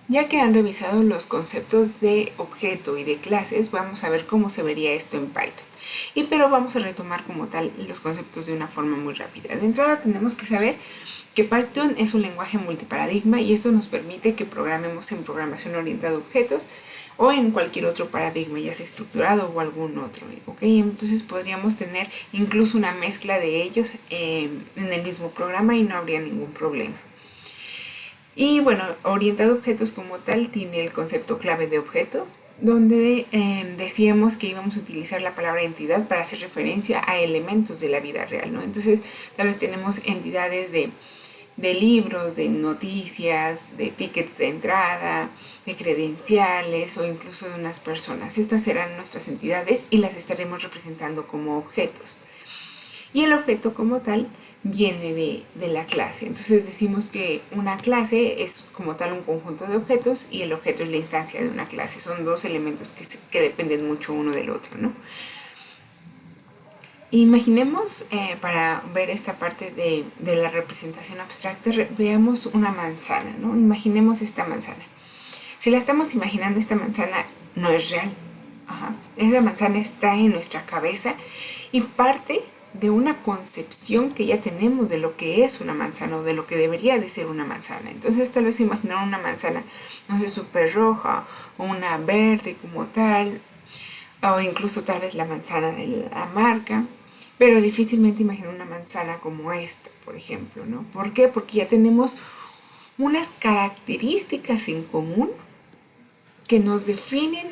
Ya que han revisado los conceptos de objeto y de clases, vamos a ver cómo se vería esto en Python. Pero vamos a retomar como tal los conceptos de una forma muy rápida. De entrada tenemos que saber que Python es un lenguaje multiparadigma y esto nos permite que programemos en programación orientada a objetos o en cualquier otro paradigma, ya sea estructurado o algún otro. ¿Okay? Entonces podríamos tener incluso una mezcla de ellos en el mismo programa y no habría ningún problema. Y bueno, orientado a objetos como tal tiene el concepto clave de objeto, donde decíamos que íbamos a utilizar la palabra entidad para hacer referencia a elementos de la vida real, ¿no? Entonces, tal vez tenemos entidades de libros, de noticias, de tickets de entrada, de credenciales o incluso de unas personas. Estas serán nuestras entidades y las estaremos representando como objetos. Y el objeto como tal viene de la clase. Entonces decimos que una clase es como tal un conjunto de objetos y el objeto es la instancia de una clase. Son dos elementos que dependen mucho uno del otro, ¿no? Imaginemos, para ver esta parte de la representación abstracta, veamos una manzana, ¿no? Imaginemos esta manzana. Si la estamos imaginando, esta manzana no es real. Ajá. Esa manzana está en nuestra cabeza y parte de una concepción que ya tenemos de lo que es una manzana o de lo que debería de ser una manzana. Entonces tal vez imaginar una manzana, no sé, súper roja o una verde como tal, o incluso tal vez la manzana de la marca, pero difícilmente imaginar una manzana como esta, por ejemplo, ¿no? ¿Por qué? Porque ya tenemos unas características en común que nos definen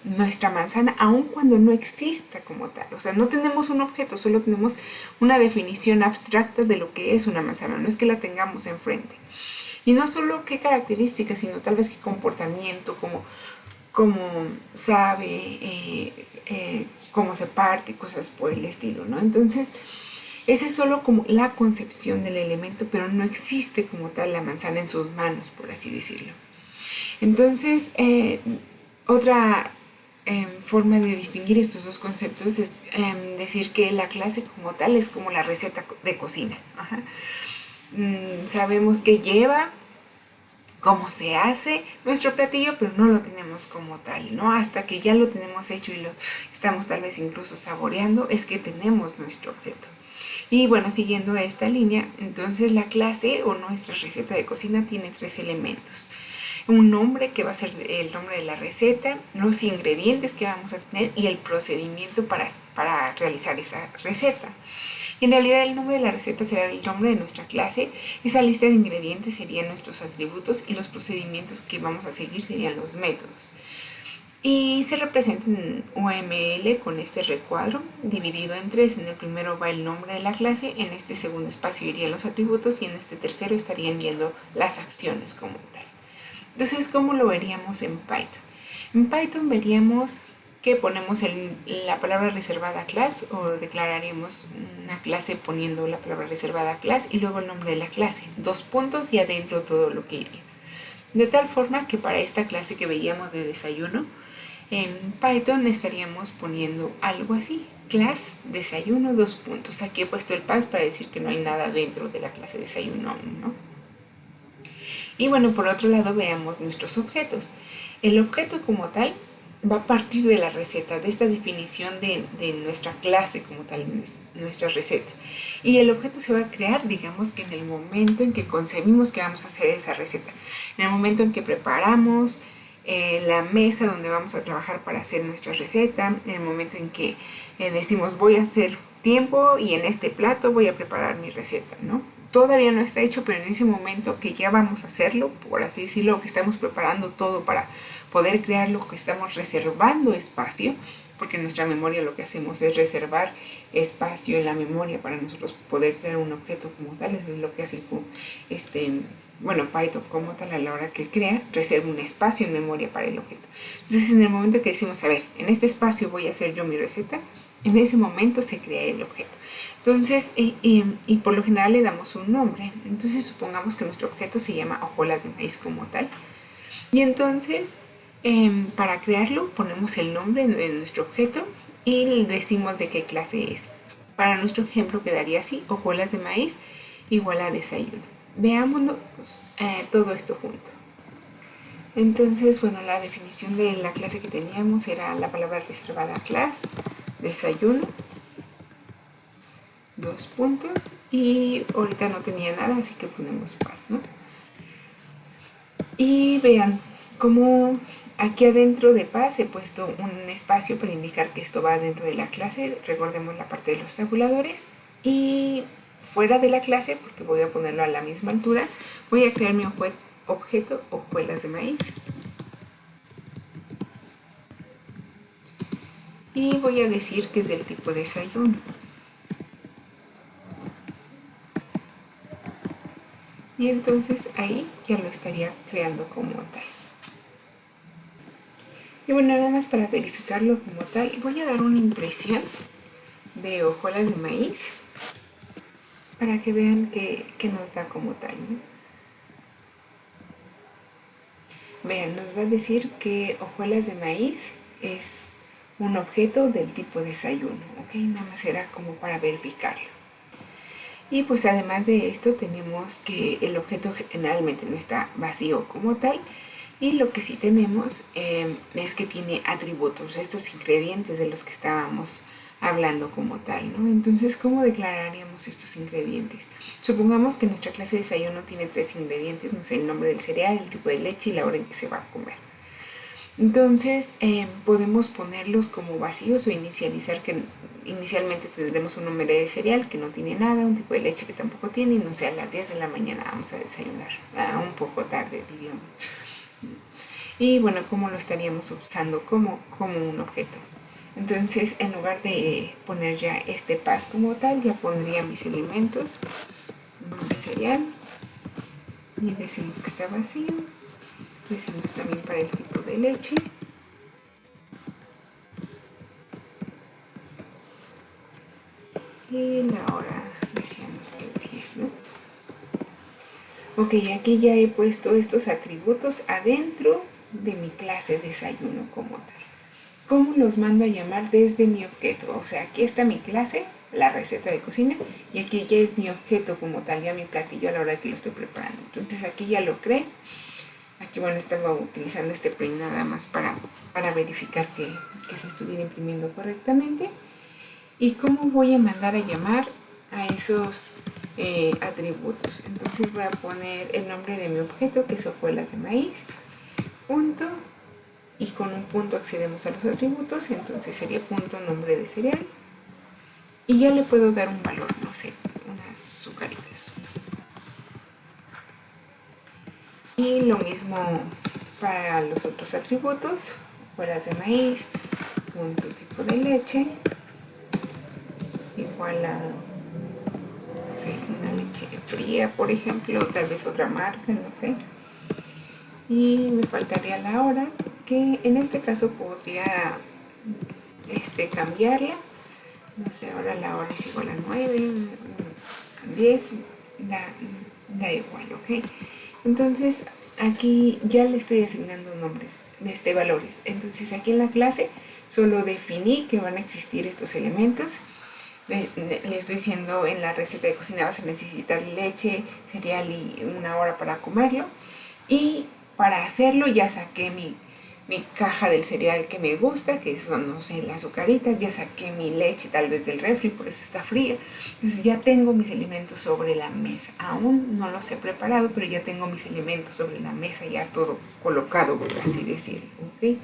nuestra manzana, aun cuando no exista como tal. O sea, no tenemos un objeto, solo tenemos una definición abstracta de lo que es una manzana, no es que la tengamos enfrente. Y no solo qué características, sino tal vez qué comportamiento, cómo sabe, cómo se parte, cosas por el estilo, ¿no? Entonces, esa es solo como la concepción del elemento, pero no existe como tal la manzana en sus manos, por así decirlo. Entonces, otra forma de distinguir estos dos conceptos es decir que la clase como tal es como la receta de cocina. Ajá. Sabemos qué lleva, cómo se hace nuestro platillo, pero no lo tenemos como tal, ¿no? Hasta que ya lo tenemos hecho y lo estamos tal vez incluso saboreando, es que tenemos nuestro objeto. Y bueno, siguiendo esta línea, entonces la clase o nuestra receta de cocina tiene tres elementos. Un nombre que va a ser el nombre de la receta, los ingredientes que vamos a tener y el procedimiento para realizar esa receta. Y en realidad el nombre de la receta será el nombre de nuestra clase, esa lista de ingredientes serían nuestros atributos y los procedimientos que vamos a seguir serían los métodos. Y se representa en UML con este recuadro dividido en tres. En el primero va el nombre de la clase, en este segundo espacio irían los atributos y en este tercero estarían viendo las acciones como tal. Entonces, ¿cómo lo veríamos en Python? En Python veríamos que ponemos la palabra reservada class o declararíamos una clase poniendo la palabra reservada class y luego el nombre de la clase, dos puntos y adentro todo lo que iría. De tal forma que para esta clase que veíamos de desayuno, en Python estaríamos poniendo algo así, class desayuno, dos puntos. Aquí he puesto el pass para decir que no hay nada dentro de la clase desayuno, ¿no? Y bueno, por otro lado veamos nuestros objetos. El objeto como tal va a partir de la receta, de esta definición de nuestra clase como tal, nuestra receta. Y el objeto se va a crear, digamos que en el momento en que concebimos que vamos a hacer esa receta, en el momento en que preparamos la mesa donde vamos a trabajar para hacer nuestra receta, en el momento en que decimos voy a hacer tiempo y en este plato voy a preparar mi receta, ¿no? Todavía no está hecho, pero en ese momento que ya vamos a hacerlo, por así decirlo, que estamos preparando todo para poder crearlo, que estamos reservando espacio, porque en nuestra memoria lo que hacemos es reservar espacio en la memoria para nosotros poder crear un objeto como tal. Eso es lo que hace Python como tal a la hora que crea, reserva un espacio en memoria para el objeto. Entonces en el momento que decimos, a ver, en este espacio voy a hacer yo mi receta, en ese momento se crea el objeto. Entonces, y por lo general le damos un nombre. Entonces supongamos que nuestro objeto se llama hojuelas de maíz como tal. Y entonces, para crearlo, ponemos el nombre de nuestro objeto y le decimos de qué clase es. Para nuestro ejemplo quedaría así, hojuelas de maíz igual a desayuno. Veámonos todo esto junto. Entonces, bueno, la definición de la clase que teníamos era la palabra reservada class, desayuno, dos puntos, y ahorita no tenía nada, así que ponemos paz, ¿no? Y vean cómo aquí adentro de paz he puesto un espacio para indicar que esto va dentro de la clase. Recordemos la parte de los tabuladores. Y fuera de la clase, porque voy a ponerlo a la misma altura, voy a crear mi objeto hojuelas de maíz. Y voy a decir que es del tipo desayuno. Y entonces ahí ya lo estaría creando como tal. Y bueno, nada más para verificarlo como tal, voy a dar una impresión de hojuelas de maíz para que vean que nos da como tal, ¿no? Vean, nos va a decir que hojuelas de maíz es un objeto del tipo desayuno, ¿ok? Nada más era como para verificarlo. Y pues además de esto tenemos que el objeto generalmente no está vacío como tal, y lo que sí tenemos es que tiene atributos, estos ingredientes de los que estábamos hablando como tal, ¿no? Entonces, ¿cómo declararíamos estos ingredientes? Supongamos que nuestra clase de desayuno tiene 3 ingredientes, no sé, el nombre del cereal, el tipo de leche y la hora en que se va a comer. Entonces, podemos ponerlos como vacíos o inicializar que inicialmente tendremos un nombre de cereal que no tiene nada, un tipo de leche que tampoco tiene, y no sé, a las 10 de la mañana vamos a desayunar, un poco tarde, diríamos. Y bueno, ¿cómo lo estaríamos usando como un objeto? Entonces, en lugar de poner ya este paz como tal, ya pondría mis elementos, nombre cereal, y decimos que está vacío, decimos también para el tipo de leche, y la hora decíamos que 10, ¿no? Ok, aquí ya he puesto estos atributos adentro de mi clase desayuno como tal. ¿Cómo los mando a llamar desde mi objeto? O sea, aquí está mi clase, la receta de cocina, y aquí ya es mi objeto como tal, ya mi platillo a la hora que lo estoy preparando. Entonces aquí ya lo creé. Aquí, bueno, estaba utilizando este print nada más para verificar que se estuviera imprimiendo correctamente. ¿Y cómo voy a mandar a llamar a esos atributos? Entonces voy a poner el nombre de mi objeto, que es hojuelas de maíz, punto, y con un punto accedemos a los atributos, entonces sería punto nombre de cereal, y ya le puedo dar un valor, no sé, unas azucaritas. Y lo mismo para los otros atributos, hojuelas de maíz, punto tipo de leche, igual a, no sé, una leche fría, por ejemplo, tal vez otra marca, no sé. Y me faltaría la hora, que en este caso podría cambiarla. No sé, ahora la hora es igual a 9, 10, da igual, ¿ok? Entonces aquí ya le estoy asignando nombres, valores. Entonces aquí en la clase solo definí que van a existir estos elementos. Le estoy diciendo en la receta de cocina vas a necesitar leche, cereal y una hora para comerlo. Y para hacerlo ya saqué mi caja del cereal que me gusta, que son, no sé, las azucaritas, ya saqué mi leche tal vez del refri, por eso está fría. Entonces ya tengo mis elementos sobre la mesa. Aún no los he preparado, pero ya tengo mis elementos sobre la mesa, ya todo colocado, por así decirlo, ¿ok?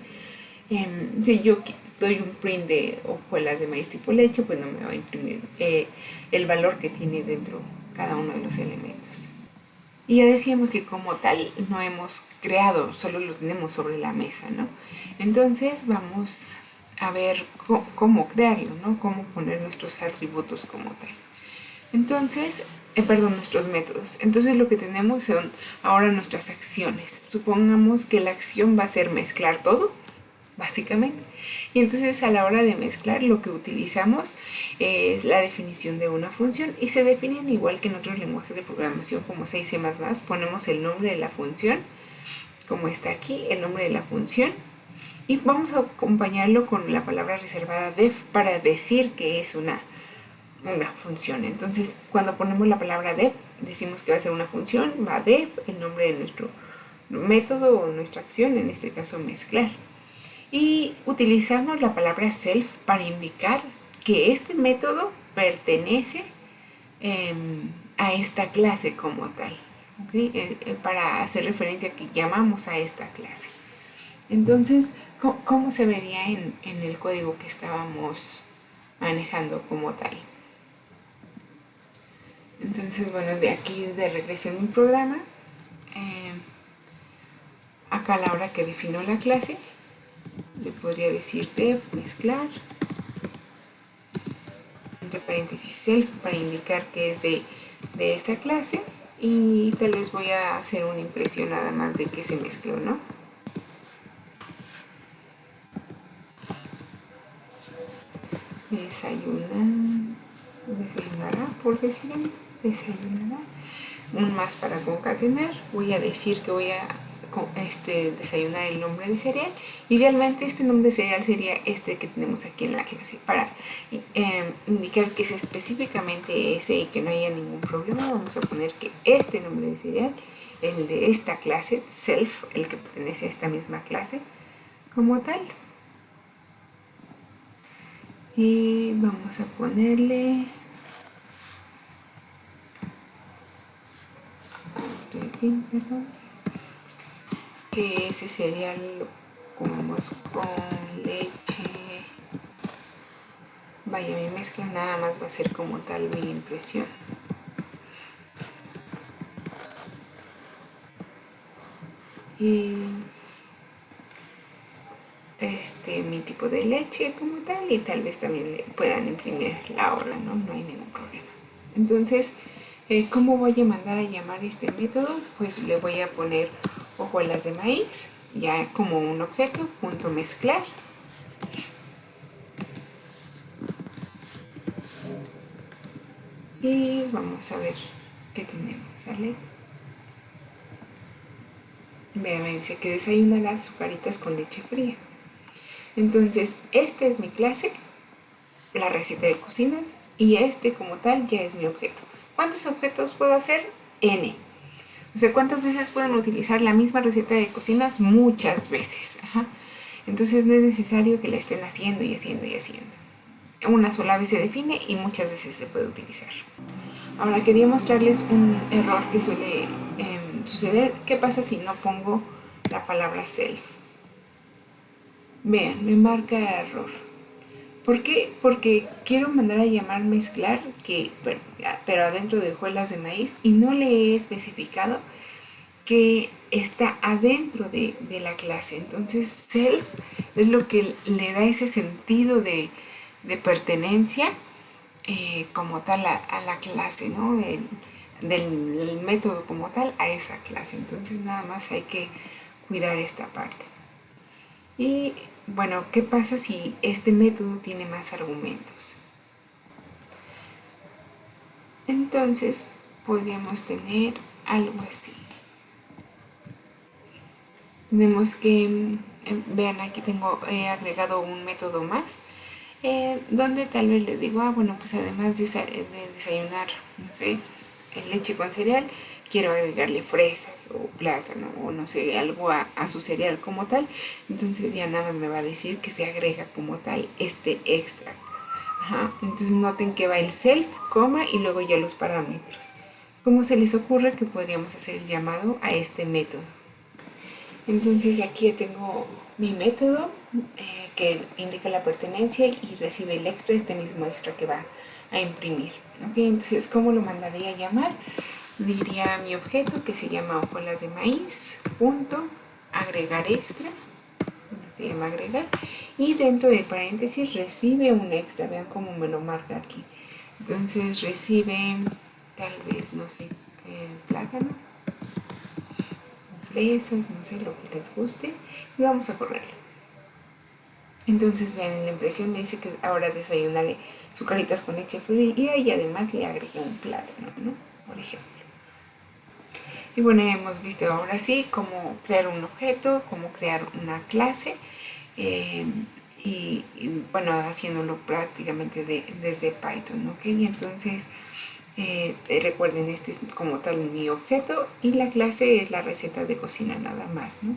Si yo doy un print de hojuelas de maíz tipo leche, pues no me va a imprimir el valor que tiene dentro cada uno de los elementos. Y ya decíamos que como tal no hemos creado, solo lo tenemos sobre la mesa, ¿no? Entonces vamos a ver cómo crearlo, ¿no? Cómo poner nuestros atributos como tal. Entonces, nuestros métodos. Entonces lo que tenemos son ahora nuestras acciones. Supongamos que la acción va a ser mezclar todo, básicamente. Y entonces a la hora de mezclar lo que utilizamos es la definición de una función, y se definen igual que en otros lenguajes de programación como C y C++. Ponemos el nombre de la función, como está aquí, el nombre de la función, y vamos a acompañarlo con la palabra reservada def para decir que es una función. Entonces cuando ponemos la palabra def decimos que va a ser una función, va def, el nombre de método o nuestra acción, en este caso mezclar. Y utilizamos la palabra self para indicar que este método pertenece a esta clase como tal, ¿okay? Para hacer referencia a que llamamos a esta clase. Entonces, ¿cómo se vería en el código que estábamos manejando como tal? Entonces, bueno, de aquí de regreso en mi programa, acá a la hora que defino la clase, le podría decir def mezclar, entre paréntesis self para indicar que es de esa clase, y tal vez voy a hacer una impresión nada más de que se mezcló, ¿no? Desayunará, por decirlo, desayunará. Un más para concatenar. Voy a decir que voy a desayunar el nombre de cereal. Idealmente este nombre de cereal sería este que tenemos aquí en la clase. Para indicar que es específicamente ese y que no haya ningún problema, vamos a poner que este nombre de cereal, el de esta clase, self, el que pertenece a esta misma clase, como tal. Y vamos a ponerle que ese cereal lo comemos con leche. Vaya, mi mezcla nada más va a ser como tal mi impresión. Y mi tipo de leche como tal, y tal vez también le puedan imprimir la hora, ¿no? No hay ningún problema. Entonces, ¿cómo voy a mandar a llamar este método? Pues le voy a poner hojuelas de maíz, ya como un objeto, punto mezclar. Y vamos a ver qué tenemos, ¿vale? Me dice que desayunará azucaritas con leche fría. Entonces, esta es mi clase, la receta de cocinas, y este como tal ya es mi objeto. ¿Cuántos objetos puedo hacer? N. O sea, ¿cuántas veces pueden utilizar la misma receta de cocinas? Muchas veces. Ajá. Entonces no es necesario que la estén haciendo y haciendo y haciendo. Una sola vez se define y muchas veces se puede utilizar. Ahora quería mostrarles un error que suele suceder. ¿Qué pasa si no pongo la palabra self? Vean, me marca error. ¿Por qué? Porque quiero mandar a llamar mezclar, pero adentro de hojuelas de maíz, y no le he especificado que está adentro de la clase. Entonces self es lo que le da ese sentido de pertenencia como tal a la clase, ¿no? Del método como tal a esa clase. Entonces nada más hay que cuidar esta parte. Y bueno, ¿qué pasa si este método tiene más argumentos? Entonces podríamos tener algo así. Tenemos que, vean, aquí he agregado un método más, donde tal vez le digo, bueno, pues además de desayunar, no sé, leche con cereal, quiero agregarle fresas o plátano o no sé, algo a su cereal como tal. Entonces ya nada más me va a decir que se agrega como tal este extra. Ajá. Entonces noten que va el self, coma, y luego ya los parámetros. ¿Cómo se les ocurre que podríamos hacer el llamado a este método? Entonces aquí tengo mi método que indica la pertenencia y recibe el extra, este mismo extra que va a imprimir. ¿Okay? Entonces, ¿cómo lo mandaría a llamar? Diría mi objeto que se llama hojuelas de maíz, punto, agregar extra, se llama agregar, y dentro de paréntesis recibe un extra. Vean cómo me lo marca aquí. Entonces recibe tal vez, no sé, plátano, fresas, no sé, lo que les guste, y vamos a correrlo. Entonces vean, en la impresión me dice que ahora desayunaré azucaritas con leche fría y además le agregué un plátano, ¿no? Por ejemplo. Y bueno, hemos visto ahora sí cómo crear un objeto, cómo crear una clase, y bueno, haciéndolo prácticamente desde Python, ¿ok? Y entonces Recuerden, este es como tal mi objeto y la clase es la receta de cocina nada más, ¿no?